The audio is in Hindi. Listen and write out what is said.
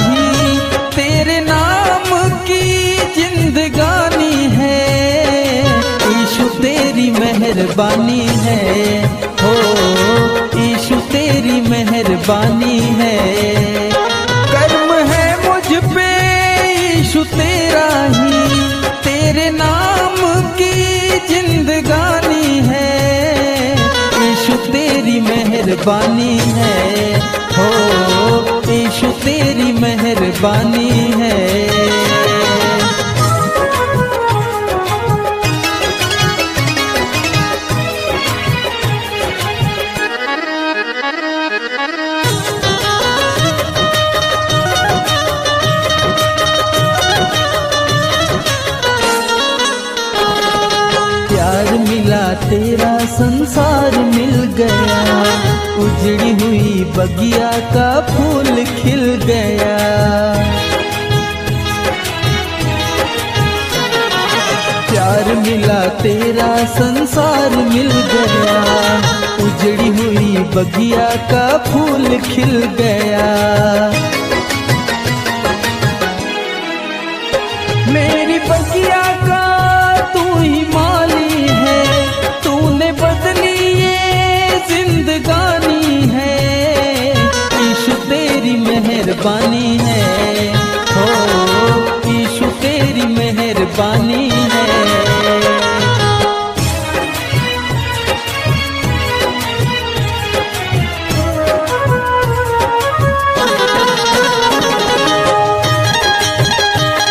ही तेरे नाम की जिंदगानी है। यीशु तेरी मेहरबानी है, हो यीशु तेरी मेहरबानी है। कर्म है मुझ पे यीशु तेरा ही, तेरे नाम की जिंदगानी है। यीशु तेरी मेहरबानी है, हो यीशु तेरी मेहरबानी है। प्यार मिला तेरा संसार मिल गया, उजड़ी हुई बगिया का फूल खिल गया। प्यार मिला तेरा संसार मिल गया, उजड़ी हुई बगिया का फूल खिल गया। मेरी बगिया का तू ही माली है, तूने बदली ये जिंदगानी है। यीशु तेरी मेहरबानी है, हो यीशु तेरी मेहरबानी है।